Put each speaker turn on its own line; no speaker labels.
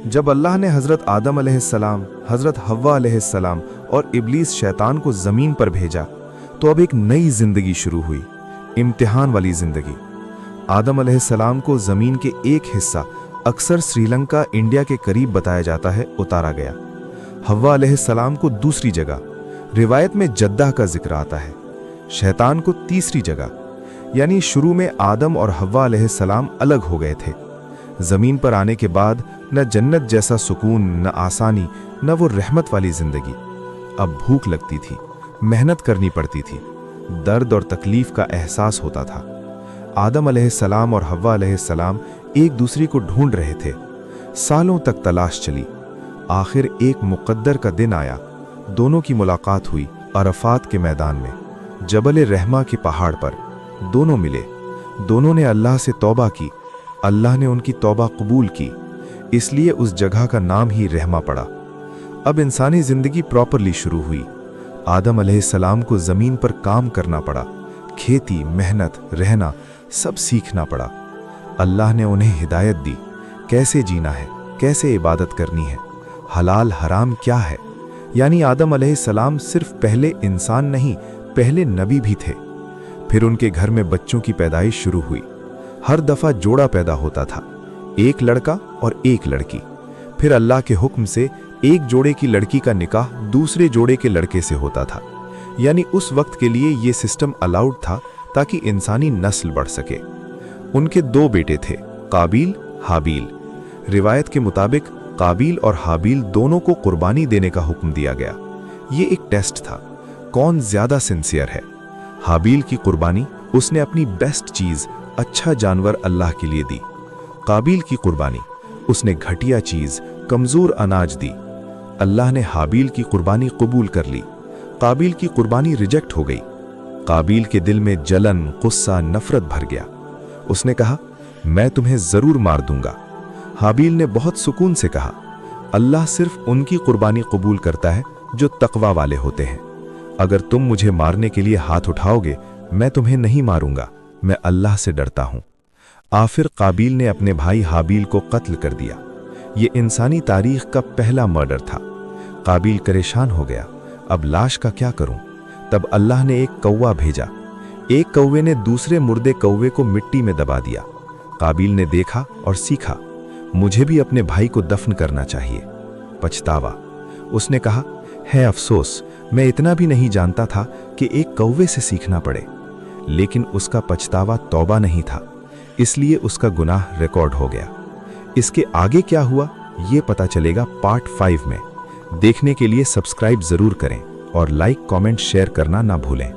जब अल्लाह ने हज़रत आदम अलैहिस्सलाम, हज़रत हव्वा अलैहिस्सलाम और इब्लीस शैतान को ज़मीन पर भेजा तो अब एक नई ज़िंदगी शुरू हुई, इम्तिहान वाली ज़िंदगी। आदम अलैहिस्सलाम को ज़मीन के एक हिस्सा, अक्सर श्रीलंका इंडिया के करीब बताया जाता है, उतारा गया। हव्वा अलैहिस्सलाम को दूसरी जगह, रिवायत में जद्दा का जिक्र आता है। शैतान को तीसरी जगह, यानी शुरू में आदम और हव्वा अलैहिस्सलाम अलग हो गए थे। ज़मीन पर आने के बाद न जन्नत जैसा सुकून, न आसानी, न वो रहमत वाली ज़िंदगी। अब भूख लगती थी, मेहनत करनी पड़ती थी, दर्द और तकलीफ का एहसास होता था। आदम अलैहिस्सलाम और हव्वा अलैहिस्सलाम एक दूसरे को ढूंढ रहे थे। सालों तक तलाश चली। आखिर एक मुक़द्दर का दिन आया। दोनों की मुलाकात हुई अरफात के मैदान में, जबल रहमा के पहाड़ पर। दोनों मिले, दोनों ने अल्लाह से तौबा की। अल्लाह ने उनकी तौबा कबूल की, इसलिए उस जगह का नाम ही रहमा पड़ा। अब इंसानी ज़िंदगी प्रॉपरली शुरू हुई। आदम अलैहिस्सलाम को ज़मीन पर काम करना पड़ा, खेती, मेहनत, रहना सब सीखना पड़ा। अल्लाह ने उन्हें हिदायत दी, कैसे जीना है, कैसे इबादत करनी है, हलाल हराम क्या है। यानी आदम अलैहिस्सलाम सिर्फ पहले इंसान नहीं, पहले नबी भी थे। फिर उनके घर में बच्चों की पैदाइश शुरू हुई। हर दफ़ा जोड़ा पैदा होता था, एक लड़का और एक लड़की। फिर अल्लाह के हुक्म से एक जोड़े की लड़की का निकाह दूसरे जोड़े के लड़के से होता था। यानी उस वक्त के लिए ये सिस्टम अलाउड था ताकि इंसानी नस्ल बढ़ सके। उनके दो बेटे थे, काबिल, हाबिल। रिवायत के मुताबिक काबिल और हाबिल दोनों को कुर्बानी देने का हुक्म दिया गया। ये एक टेस्ट था, कौन ज्यादा सिंसियर है। हाबिल की कुर्बानी, उसने अपनी बेस्ट चीज, अच्छा जानवर अल्लाह के लिए दी। काबिल की कुर्बानी, उसने घटिया चीज, कमजोर अनाज दी। अल्लाह ने हाबिल की कुर्बानी कबूल कर ली। काबिल की कुर्बानी रिजेक्ट हो गई। काबिल के दिल में जलन, गुस्सा, नफरत भर गया। उसने कहा, मैं तुम्हें जरूर मार दूंगा। हाबिल ने बहुत सुकून से कहा, अल्लाह सिर्फ उनकी कुर्बानी कबूल करता है जो तकवा वाले होते हैं। अगर तुम मुझे मारने के लिए हाथ उठाओगे, मैं तुम्हें नहीं मारूंगा, मैं अल्लाह से डरता हूं। आखिर काबिल ने अपने भाई हाबिल को कत्ल कर दिया। ये इंसानी तारीख का पहला मर्डर था। काबिल परेशान हो गया, अब लाश का क्या करूं? तब अल्लाह ने एक कौवा भेजा। एक कौवे ने दूसरे मुर्दे कौवे को मिट्टी में दबा दिया। काबिल ने देखा और सीखा, मुझे भी अपने भाई को दफन करना चाहिए। पछतावा, उसने कहा, है अफसोस, मैं इतना भी नहीं जानता था कि एक कौवे से सीखना पड़े। लेकिन उसका पछतावा तौबा नहीं था, इसलिए उसका गुनाह रिकॉर्ड हो गया। इसके आगे क्या हुआ ये पता चलेगा पार्ट 5 में। देखने के लिए सब्सक्राइब जरूर करें और लाइक, कमेंट, शेयर करना ना भूलें।